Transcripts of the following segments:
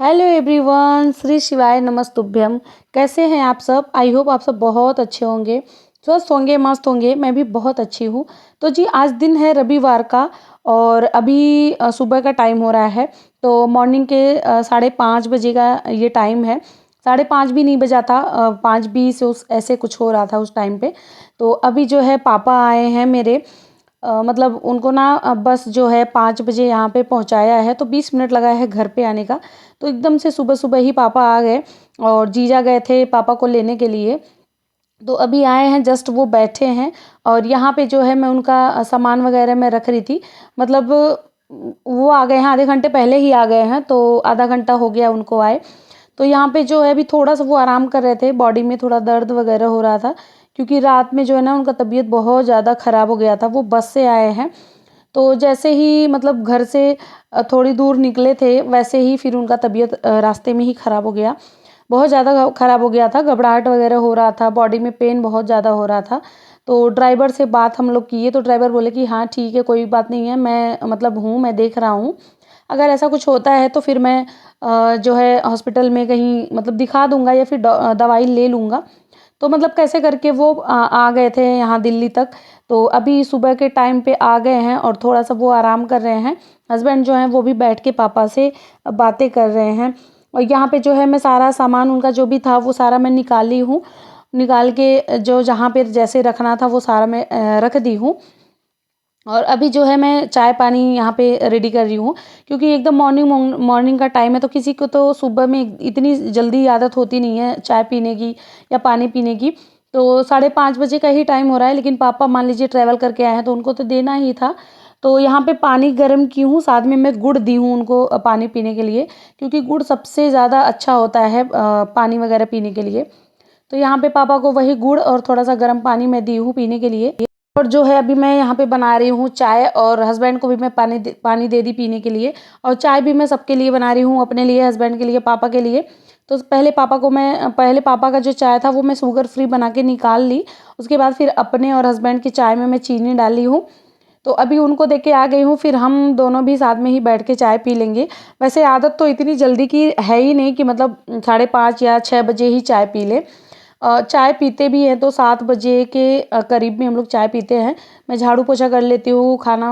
Hello everyone, Shri शिवाय नमस्तुभ्यम। कैसे हैं आप सब? आई होप आप सब बहुत अच्छे होंगे, स्वस्थ होंगे, मस्त होंगे। मैं भी बहुत अच्छी हूँ। तो जी आज दिन है रविवार का और अभी सुबह का टाइम हो रहा है। तो मॉर्निंग के 5:30 बजे का ये टाइम है। 5:30 भी नहीं बजा था, 5:20 उस ऐसे कुछ हो रहा था उस टाइम पे। तो अभी जो है पापा आए हैं मेरे। मतलब उनको ना बस जो है 5 बजे यहाँ पे पहुँचाया है, तो 20 मिनट लगा है घर पे आने का। तो एकदम से सुबह सुबह ही पापा आ गए और जीजा गए थे पापा को लेने के लिए। तो अभी आए हैं, जस्ट वो बैठे हैं और यहाँ पे जो है मैं उनका सामान वगैरह मैं रख रही थी। मतलब वो आ गए हैं, आधे घंटे पहले ही आ गए हैं, तो आधा घंटा हो गया उनको आए। तो यहाँ पे जो है अभी थोड़ा सा वो आराम कर रहे थे, बॉडी में थोड़ा दर्द वगैरह हो रहा था क्योंकि रात में जो है ना उनका तबीयत बहुत ज़्यादा ख़राब हो गया था। वो बस से आए हैं, तो जैसे ही मतलब घर से थोड़ी दूर निकले थे वैसे ही फिर उनका तबीयत रास्ते में ही ख़राब हो गया। बहुत ज़्यादा ख़राब हो गया था, घबराहट वगैरह हो रहा था, बॉडी में पेन बहुत ज़्यादा हो रहा था। तो ड्राइवर से बात हम लोग किए तो ड्राइवर बोले कि हाँ ठीक है, कोई बात नहीं है, मैं मतलब हूँ, मैं देख रहा हूँ। अगर ऐसा कुछ होता है तो फिर मैं जो है हॉस्पिटल में कहीं मतलब दिखा दूँगा या फिर दवाई ले लूँगा। तो मतलब कैसे करके वो आ गए थे यहाँ दिल्ली तक। तो अभी सुबह के टाइम पे आ गए हैं और थोड़ा-सा वो आराम कर रहे हैं। हस्बैंड जो हैं वो भी बैठ के पापा से बातें कर रहे हैं। और यहाँ पे जो है मैं सारा सामान उनका जो भी था वो सारा मैं निकाली हूँ। निकाल के जो जहाँ पे जैसे रखना था वो सारा मैं रख दी हूँ। और अभी जो है मैं चाय पानी यहाँ पे रेडी कर रही हूँ क्योंकि एकदम मॉर्निंग मॉर्निंग का टाइम है, तो किसी को तो सुबह में इतनी जल्दी आदत होती नहीं है चाय पीने की या पानी पीने की। तो 5:30 बजे का ही टाइम हो रहा है, लेकिन पापा मान लीजिए ट्रैवल करके आए हैं तो उनको तो देना ही था। तो यहाँ पे पानी गर्म की हूँ, साथ में मैं गुड़ दी हूँ उनको पानी पीने के लिए, क्योंकि गुड़ सबसे ज़्यादा अच्छा होता है पानी वगैरह पीने के लिए। तो यहाँ पे पापा को वही गुड़ और थोड़ा सा गर्म पानी मैं दी हूँ पीने के लिए। और जो है अभी मैं यहाँ पे बना रही हूँ चाय, और हस्बैंड को भी मैं पानी दे दी पीने के लिए। और चाय भी मैं सबके लिए बना रही हूँ, अपने लिए, हस्बैंड के लिए, पापा के लिए। तो पहले पापा का जो चाय था वो मैं शुगर फ्री बना के निकाल ली। उसके बाद फिर अपने और हस्बैंड की चाय में मैं चीनी डाली हूँ। तो अभी उनको दे के आ गई हूँ, फिर हम दोनों भी साथ में ही बैठ के चाय पी लेंगे। वैसे आदत तो इतनी जल्दी की है ही नहीं कि मतलब 5:30 या 6 बजे ही चाय पी लें। चाय पीते भी हैं तो 7 बजे के करीब में हम लोग चाय पीते हैं। मैं झाड़ू पोछा कर लेती हूँ, खाना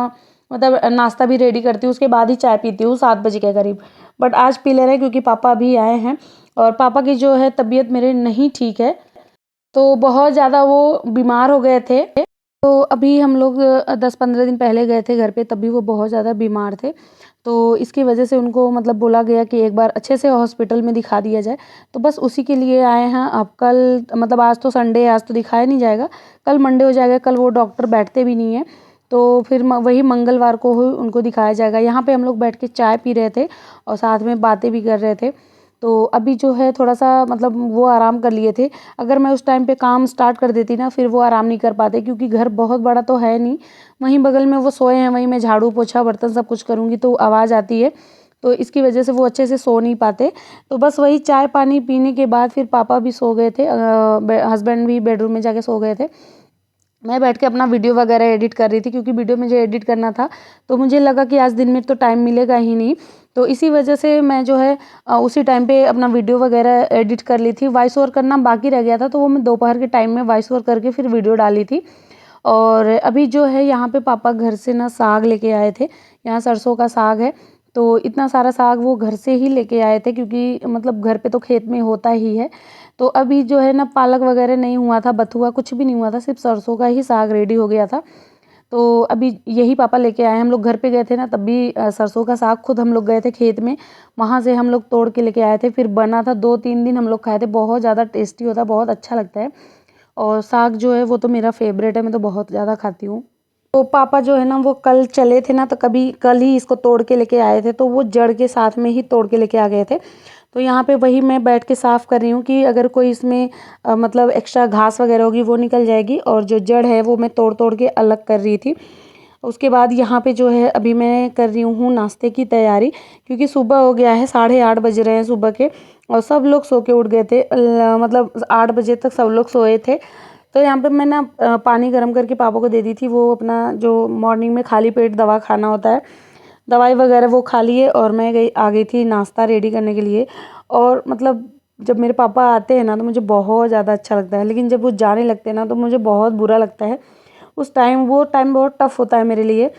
मतलब नाश्ता भी रेडी करती हूँ, उसके बाद ही चाय पीती हूँ 7 बजे के करीब। बट आज पी ले रहे हैं क्योंकि पापा अभी आए हैं और पापा की जो है तबीयत मेरे नहीं ठीक है। तो बहुत ज़्यादा वो बीमार हो गए थे। तो अभी हम लोग 10-15 दिन पहले गए थे घर पे, तभी वो बहुत ज़्यादा बीमार थे। तो इसकी वजह से उनको मतलब बोला गया कि एक बार अच्छे से हॉस्पिटल में दिखा दिया जाए। तो बस उसी के लिए आए हैं। अब कल मतलब आज तो संडे है, आज तो दिखाया नहीं जाएगा, कल मंडे हो जाएगा। कल वो डॉक्टर बैठते भी नहीं हैं, तो फिर वही मंगलवार को ही उनको दिखाया जाएगा। यहाँ पे हम लोग बैठ के चाय पी रहे थे और साथ में बातें भी कर रहे थे। तो अभी जो है थोड़ा-सा मतलब वो आराम कर लिए थे। अगर मैं उस टाइम पे काम स्टार्ट कर देती ना, फिर वो आराम नहीं कर पाते क्योंकि घर बहुत बड़ा तो है नहीं। वहीं बगल में वो सोए हैं, वहीं मैं झाड़ू पोछा बर्तन सब कुछ करूँगी तो आवाज़ आती है। तो इसकी वजह से वो अच्छे से सो नहीं पाते। तो बस वही चाय पानी पीने के बाद फिर पापा भी सो गए थे, हस्बैंड भी बेडरूम में जाके सो गए थे। मैं बैठ के अपना वीडियो वगैरह एडिट कर रही थी क्योंकि वीडियो मुझे एडिट करना था। तो मुझे लगा कि आज दिन में तो टाइम मिलेगा ही नहीं। तो इसी वजह से मैं जो है उसी टाइम पे अपना वीडियो वगैरह एडिट कर ली थी। वॉइस ओवर करना बाकी रह गया था, तो वो मैं दोपहर के टाइम में वॉइस ओवर करके फिर वीडियो डाली थी। और अभी जो है यहाँ पे पापा घर से ना साग लेके आए थे। यहाँ सरसों का साग है, तो इतना सारा साग वो घर से ही लेके आए थे क्योंकि मतलब घर पे तो खेत में होता ही है। तो अभी जो है ना पालक वगैरह नहीं हुआ था, बथुआ कुछ भी नहीं हुआ था, सिर्फ सरसों का ही साग रेडी हो गया था। तो अभी यही पापा लेके आए हैं। हम लोग घर पे गए थे ना, तब भी सरसों का साग खुद हम लोग गए थे खेत में, वहाँ से हम लोग तोड़ के लेके आए थे। फिर बना था, 2-3 दिन हम लोग खाए थे, बहुत ज़्यादा टेस्टी होता है, बहुत अच्छा लगता है। और साग जो है वो तो मेरा फेवरेट है, मैं तो बहुत ज़्यादा खाती हूँ। तो पापा जो है ना वो कल चले थे ना, तो कभी कल ही इसको तोड़ के लेके आए थे, तो वो जड़ के साथ में ही तोड़ के लेके आ गए थे। तो यहाँ पे वही मैं बैठ के साफ़ कर रही हूँ कि अगर कोई इसमें मतलब एक्स्ट्रा घास वगैरह होगी वो निकल जाएगी, और जो जड़ है वो मैं तोड़ तोड़ के अलग कर रही थी। उसके बाद यहाँ पे जो है अभी मैं कर रही हूँ नाश्ते की तैयारी, क्योंकि सुबह हो गया है, 8:30 बज रहे हैं सुबह के, और सब लोग सो के उठ गए थे। मतलब 8 बजे तक सब लोग सोए थे। तो यहाँ पे मैं ना पानी गर्म करके पापा को दे दी थी, वो अपना जो मॉर्निंग में खाली पेट दवा खाना होता है दवाई वगैरह वो खा लिए और मैं आ गई थी नाश्ता रेडी करने के लिए। और मतलब जब मेरे पापा आते हैं ना तो मुझे बहुत ज़्यादा अच्छा लगता है, लेकिन जब वो जाने लगते हैं ना तो मुझे बहुत बुरा लगता है। उस टाइम वो टाइम बहुत टफ़ होता है मेरे लिए।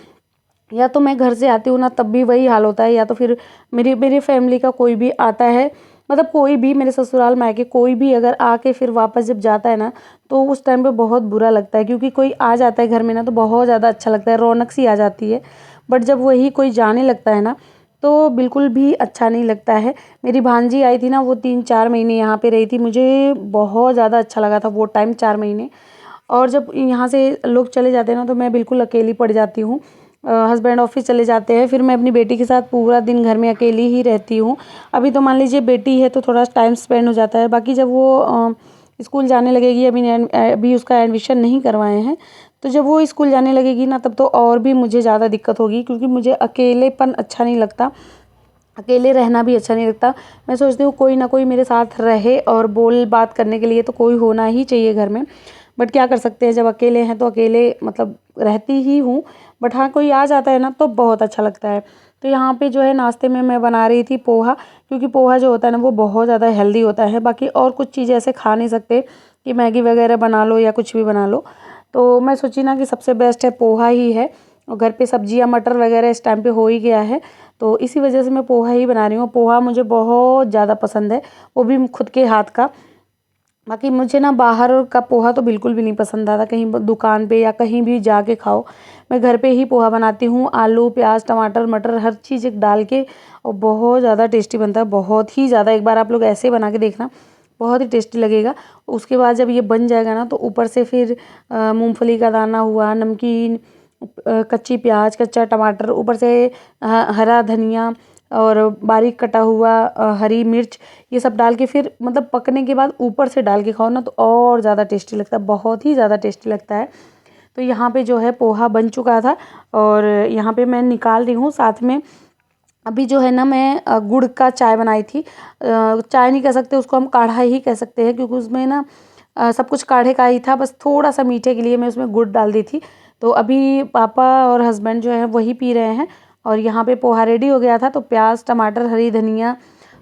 या तो मैं घर से आती हूँ ना तब भी वही हाल होता है, या तो फिर मेरी मेरी फैमिली का कोई भी आता है, मतलब कोई भी मेरे ससुराल मायके कोई भी अगर आके फिर वापस जब जाता है ना तो उस टाइम पे बहुत बुरा लगता है, क्योंकि कोई आ जाता है घर में ना तो बहुत ज़्यादा अच्छा लगता है, रौनक सी आ जाती है। बट जब वही कोई जाने लगता है ना तो बिल्कुल भी अच्छा नहीं लगता है। मेरी भांजी आई थी ना, वो 3-4 महीने यहाँ पे रही थी, मुझे बहुत ज़्यादा अच्छा लगा था वो टाइम 4 महीने। और जब यहाँ से लोग चले जाते हैं ना तो मैं बिल्कुल अकेली पड़ जाती हूँ। हस्बैंड ऑफिस चले जाते हैं, फिर मैं अपनी बेटी के साथ पूरा दिन घर में अकेली ही रहती हूँ। अभी तो मान लीजिए बेटी है तो थोड़ा टाइम स्पेंड हो जाता है, बाकी जब वो स्कूल जाने लगेगी, अभी उसका एडमिशन नहीं करवाए हैं, तो जब वो स्कूल जाने लगेगी ना तब तो और भी मुझे ज़्यादा दिक्कत होगी, क्योंकि मुझे अकेलेपन अच्छा नहीं लगता, अकेले रहना भी अच्छा नहीं लगता। मैं सोचती हूँ कोई ना कोई मेरे साथ रहे और बोल बात करने के लिए तो कोई होना ही चाहिए घर में। बट क्या कर सकते हैं, जब अकेले हैं तो अकेले मतलब रहती ही हूँ। बट हाँ, कोई आ जाता है ना तो बहुत अच्छा लगता है। तो यहाँ पे जो है नाश्ते में मैं बना रही थी पोहा, क्योंकि पोहा जो होता है ना वो बहुत ज़्यादा हेल्दी होता है। बाकी और कुछ चीज़ें ऐसे खा नहीं सकते कि मैगी वगैरह बना लो या कुछ भी बना लो। तो मैं सोची ना कि सबसे बेस्ट है पोहा ही है, और घर पे सब्जियाँ मटर वगैरह इस टाइम पे हो ही गया है, तो इसी वजह से मैं पोहा ही बना रही हूँ। पोहा मुझे बहुत ज़्यादा पसंद है, वो भी खुद के हाथ का। बाकी मुझे ना बाहर का पोहा तो बिल्कुल भी नहीं पसंद आता, कहीं दुकान पे या कहीं भी जाके खाओ। मैं घर पे ही पोहा बनाती हूँ, आलू प्याज टमाटर मटर हर चीज़ एक डाल के, और बहुत ज़्यादा टेस्टी बनता है, बहुत ही ज़्यादा। एक बार आप लोग ऐसे बना के देखना, बहुत ही टेस्टी लगेगा। उसके बाद जब ये बन जाएगा ना तो ऊपर से फिर मूंगफली का दाना हुआ, नमकीन, कच्ची प्याज कच्चा टमाटर, ऊपर से हरा धनिया और बारीक कटा हुआ हरी मिर्च, ये सब डाल के फिर मतलब पकने के बाद ऊपर से डाल के खाओ ना तो और ज़्यादा टेस्टी लगता है, बहुत ही ज़्यादा टेस्टी लगता है। तो यहाँ पे जो है पोहा बन चुका था और यहाँ पे मैं निकाल रही हूँ। साथ में अभी जो है ना मैं गुड़ का चाय बनाई थी। चाय नहीं कह सकते उसको, हम काढ़ा ही कह सकते हैं, क्योंकि उसमें ना सब कुछ काढ़े का ही था, बस थोड़ा सा मीठे के लिए मैं उसमें गुड़ डाल दी थी। तो अभी पापा और हस्बैंड जो है वही पी रहे हैं। और यहाँ पे पोहा रेडी हो गया था, तो प्याज टमाटर हरी धनिया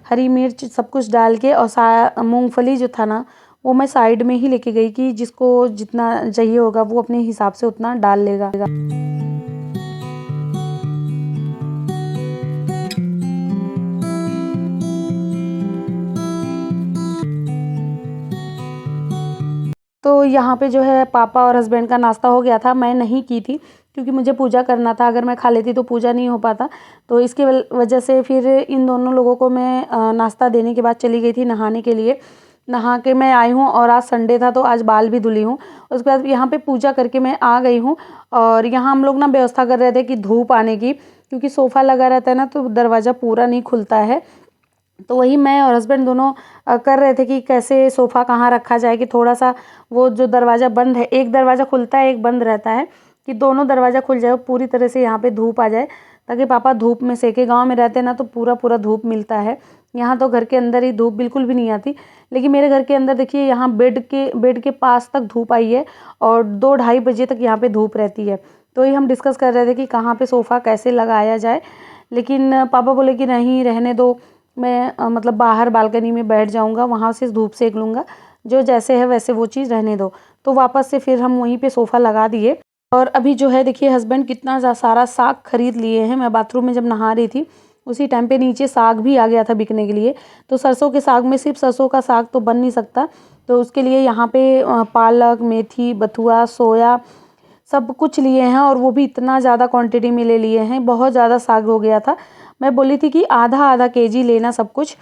हरी मिर्च सब कुछ डाल के, और मूंगफली जो था ना वो मैं साइड में ही लेके गई कि जिसको जितना चाहिए होगा वो अपने हिसाब से उतना डाल लेगा। तो यहाँ पे जो है पापा और हस्बैंड का नाश्ता हो गया था, मैं नहीं की थी क्योंकि मुझे पूजा करना था, अगर मैं खा लेती तो पूजा नहीं हो पाता। तो इसकी वजह से फिर इन दोनों लोगों को मैं नाश्ता देने के बाद चली गई थी नहाने के लिए। नहा के मैं आई हूँ और आज संडे था तो आज बाल भी धुली हूँ। उसके बाद यहाँ पे पूजा करके मैं आ गई हूँ, और यहाँ हम लोग ना व्यवस्था कर रहे थे कि धूप आने की, क्योंकि सोफ़ा लगा रहता है ना तो दरवाज़ा पूरा नहीं खुलता है। तो वही मैं और हस्बैंड दोनों कर रहे थे कि कैसे सोफ़ा कहाँ रखा जाए, कि थोड़ा सा वो जो दरवाज़ा बंद है, एक दरवाज़ा खुलता है एक बंद रहता है, कि दोनों दरवाज़ा खुल जाए, पूरी तरह से यहाँ पे धूप आ जाए, ताकि पापा धूप में सेके। गाँव में रहते हैं ना तो पूरा पूरा धूप मिलता है, यहाँ तो घर के अंदर ही धूप बिल्कुल भी नहीं आती। लेकिन मेरे घर के अंदर देखिए, यहाँ बेड के पास तक धूप आई है और 2-2:30 बजे तक यहाँ पे धूप रहती है। तो ये हम डिस्कस कर रहे थे कि कहाँ पे सोफ़ा कैसे लगाया जाए, लेकिन पापा बोले कि नहीं रहने दो, मैं मतलब बाहर बालकनी में बैठ जाऊँगा, वहाँ से धूप सेक लूँगा, जो जैसे है वैसे वो चीज़ रहने दो। तो वापस से फिर हम वहीं पे सोफ़ा लगा दिए। और अभी जो है देखिए हस्बैंड कितना सारा साग खरीद लिए हैं। मैं बाथरूम में जब नहा रही थी उसी टाइम पे नीचे साग भी आ गया था बिकने के लिए। तो सरसों के साग में सिर्फ सरसों का साग तो बन नहीं सकता, तो उसके लिए यहाँ पे पालक मेथी बथुआ सोया सब कुछ लिए हैं, और वो भी इतना ज़्यादा क्वांटिटी में ले लिए हैं, बहुत ज़्यादा साग हो गया था। मैं बोली थी कि आधा आधा केजी लेना सब कुछ,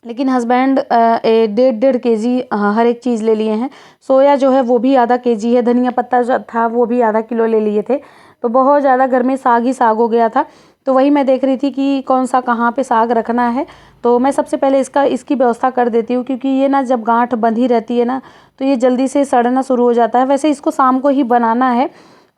लेकिन हस्बैंड 1.5-1.5 केजी हर एक चीज़ ले लिए हैं। सोया जो है वो भी आधा केजी है, धनिया पत्ता जो था वो भी आधा किलो ले लिए थे। तो बहुत ज़्यादा घर में साग ही साग हो गया था। तो वही मैं देख रही थी कि कौन सा कहाँ पे साग रखना है। तो मैं सबसे पहले इसकी व्यवस्था कर देती हूँ, क्योंकि ये ना जब गांठ बंधी रहती है ना तो ये जल्दी से सड़ना शुरू हो जाता है। वैसे इसको शाम को ही बनाना है,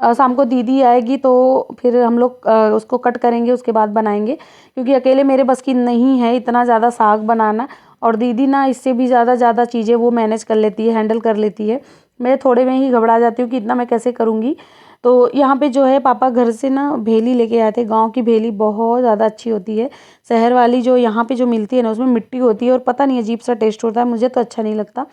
शाम को दीदी आएगी तो फिर हम लोग उसको कट करेंगे, उसके बाद बनाएंगे, क्योंकि अकेले मेरे बस की नहीं है इतना ज़्यादा साग बनाना। और दीदी ना इससे भी ज़्यादा चीज़ें वो मैनेज कर लेती है, हैंडल कर लेती है। मैं थोड़े में ही घबरा जाती हूँ कि इतना मैं कैसे करूँगी। तो यहाँ पे जो है पापा घर से ना भेली लेके आए थे। गाँव की भेली बहुत ज़्यादा अच्छी होती है। शहर वाली जो यहाँ पे जो मिलती है ना उसमें मिट्टी होती है और पता नहीं अजीब सा टेस्ट होता है, मुझे तो अच्छा नहीं लगता।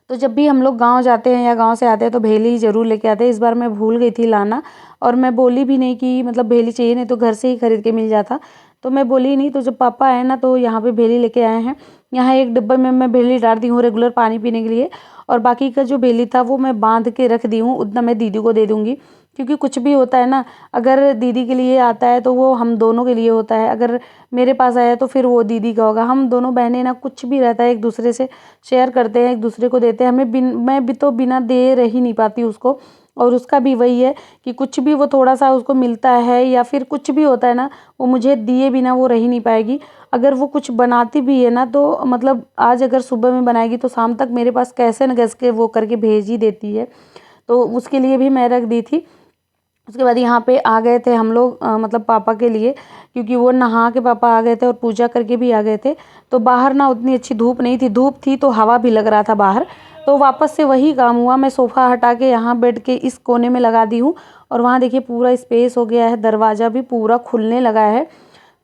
तो जब भी हम लोग गाँव जाते हैं या गाँव से आते हैं तो भेली ज़रूर लेके आते हैं। इस बार मैं भूल गई थी लाना और मैं बोली भी नहीं कि मतलब भेली चाहिए, नहीं तो घर से ही खरीद के मिल जाता। तो मैं बोली नहीं, तो जब पापा आए ना तो यहाँ पे भेली लेके आए हैं। यहाँ एक डिब्बे में मैं भेली डाल दी हूँ रेगुलर पानी पीने के लिए, और बाकी का जो भेली था वो मैं बांध के रख दी हूँ, उतना मैं दीदी को दे दूँगी। क्योंकि कुछ भी होता है ना, अगर दीदी के लिए आता है तो वो हम दोनों के लिए होता है, अगर मेरे पास आया तो फिर वो दीदी का होगा। हम दोनों बहनें ना कुछ भी रहता है एक दूसरे से शेयर करते हैं, एक दूसरे को देते हैं। मैं भी तो बिना दे रह ही नहीं पाती उसको, और उसका भी वही है कि कुछ भी वो थोड़ा सा उसको मिलता है या फिर कुछ भी होता है ना, वो मुझे दिए बिना वो रह ही नहीं पाएगी। अगर वो कुछ बनाती भी है ना तो मतलब आज अगर सुबह में बनाएगी तो शाम तक मेरे पास कैसे न कैसे वो करके भेज ही देती है। तो उसके लिए भी मैं रख दी थी। उसके बाद यहाँ पे आ गए थे हम लोग, मतलब पापा के लिए, क्योंकि वो नहा के पापा आ गए थे और पूजा करके भी आ गए थे। तो बाहर ना उतनी अच्छी धूप नहीं थी, धूप थी तो हवा भी लग रहा था बाहर। तो वापस से वही काम हुआ, मैं सोफ़ा हटा के यहाँ बेड के इस कोने में लगा दी हूँ, और वहाँ देखिए पूरा स्पेस हो गया है, दरवाज़ा भी पूरा खुलने लगा है।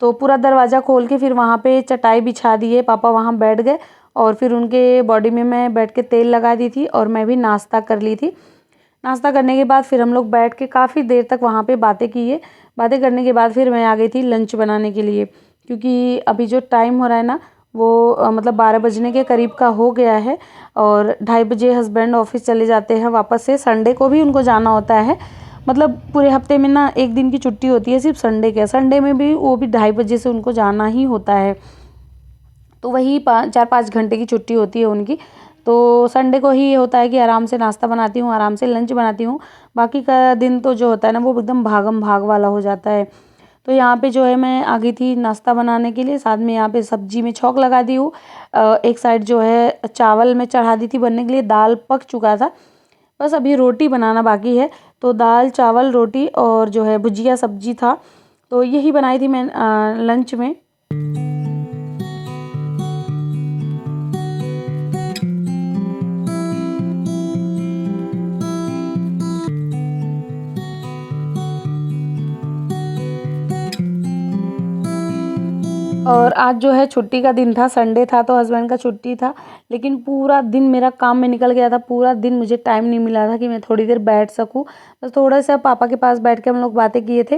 तो पूरा दरवाज़ा खोल के फिर वहाँ पे चटाई बिछा दी है, पापा वहाँ बैठ गए और फिर उनके बॉडी में मैं बैठ के तेल लगा दी थी और मैं भी नाश्ता कर ली थी। नाश्ता करने के बाद फिर हम लोग बैठ के काफ़ी देर तक वहाँ पे बातें किए। बातें करने के बाद फिर मैं आ गई थी लंच बनाने के लिए, क्योंकि अभी जो टाइम हो रहा है ना वो मतलब 12 बजने के करीब का हो गया है, और 2:30 बजे हस्बैंड ऑफिस चले जाते हैं वापस से। संडे को भी उनको जाना होता है, मतलब पूरे हफ्ते में ना एक दिन की छुट्टी होती है, सिर्फ संडे के। संडे में भी वो भी 2:30 बजे से उनको जाना ही होता है। तो वही 4-5 घंटे की छुट्टी होती है उनकी। तो संडे को ही ये होता है कि आराम से नाश्ता बनाती हूँ, आराम से लंच बनाती हूँ। बाकी का दिन तो जो होता है ना वो एकदम भागम भाग वाला हो जाता है। तो यहाँ पे जो है मैं आ गई थी नाश्ता बनाने के लिए, साथ में यहाँ पे सब्जी में छौंक लगा दी हूँ। एक साइड जो है चावल में चढ़ा दी थी बनने के लिए, दाल पक चुका था, बस अभी रोटी बनाना बाकी है। तो दाल चावल रोटी और जो है भुजिया सब्जी था, तो यही बनाई थी मैं लंच में। और आज जो है छुट्टी का दिन था, संडे था तो हस्बैंड का छुट्टी था, लेकिन पूरा दिन मेरा काम में निकल गया था। पूरा दिन मुझे टाइम नहीं मिला था कि मैं थोड़ी देर बैठ सकूं। बस थोड़ा सा पापा के पास बैठ के हम लोग बातें किए थे।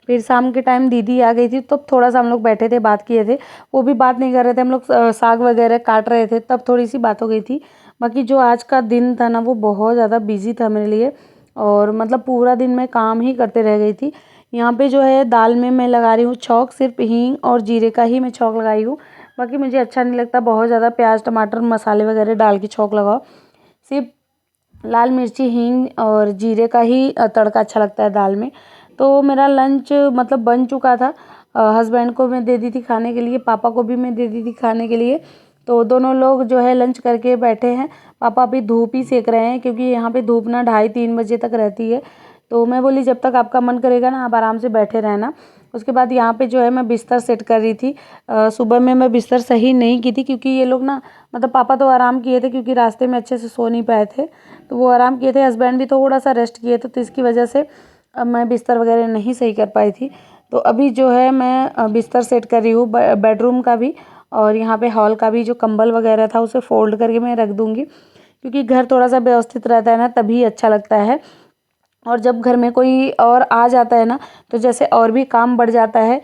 फिर शाम के टाइम दीदी आ गई थी, तब थोड़ा सा हम लोग बैठे थे, बात किए थे। वो भी बात नहीं कर रहे थे, हम लोग साग वगैरह काट रहे थे, तब थोड़ी सी बात हो गई थी। बाकी जो आज का दिन था ना वो बहुत ज़्यादा बिजी था मेरे लिए, और मतलब पूरा दिन मैं काम ही करते रह गई थी। यहाँ पे जो है दाल में मैं लगा रही हूँ छौंक, सिर्फ हींग और जीरे का ही मैं छौंक लगाई हूँ। बाकी मुझे अच्छा नहीं लगता बहुत ज़्यादा प्याज टमाटर मसाले वगैरह डाल के छौंक लगाओ। सिर्फ लाल मिर्ची हींग और जीरे का ही तड़का अच्छा लगता है दाल में। तो मेरा लंच मतलब बन चुका था। हस्बैंड को मैं दे दी थी खाने के लिए, पापा को भी मैं दे दी थी खाने के लिए। तो दोनों लोग जो है लंच करके बैठे हैं। पापा अभी धूप ही सेक रहे हैं, क्योंकि यहाँ पे धूप ना 2:30-3 बजे तक रहती है। तो मैं बोली जब तक आपका मन करेगा ना आप आराम से बैठे रहना। उसके बाद यहाँ पे जो है मैं बिस्तर सेट कर रही थी। सुबह में मैं बिस्तर सही नहीं की थी, क्योंकि ये लोग ना मतलब पापा तो आराम किए थे, क्योंकि रास्ते में अच्छे से सो नहीं पाए थे, तो वो आराम किए थे। हस्बैंड भी थोड़ा सा रेस्ट किए थे, तो इसकी वजह से अब मैं बिस्तर वगैरह नहीं सही कर पाई थी। तो अभी जो है मैं बिस्तर सेट कर रही हूँ, बेडरूम का भी और यहाँ पे हॉल का भी। जो कंबल वगैरह था उसे फोल्ड करके मैं रख दूँगी, क्योंकि घर थोड़ा सा व्यवस्थित रहता है ना तभी अच्छा लगता है। और जब घर में कोई और आ जाता है ना तो जैसे और भी काम बढ़ जाता है।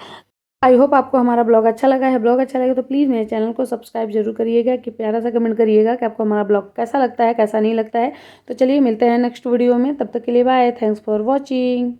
आई होप आपको हमारा ब्लॉग अच्छा लगा है। ब्लॉग अच्छा लगे तो प्लीज़ मेरे चैनल को सब्सक्राइब जरूर करिएगा, कि प्यारा सा कमेंट करिएगा कि आपको हमारा ब्लॉग कैसा लगता है कैसा नहीं लगता है। तो चलिए मिलते हैं नेक्स्ट वीडियो में, तब तक के लिए बाय, थैंक्स फॉर वॉचिंग।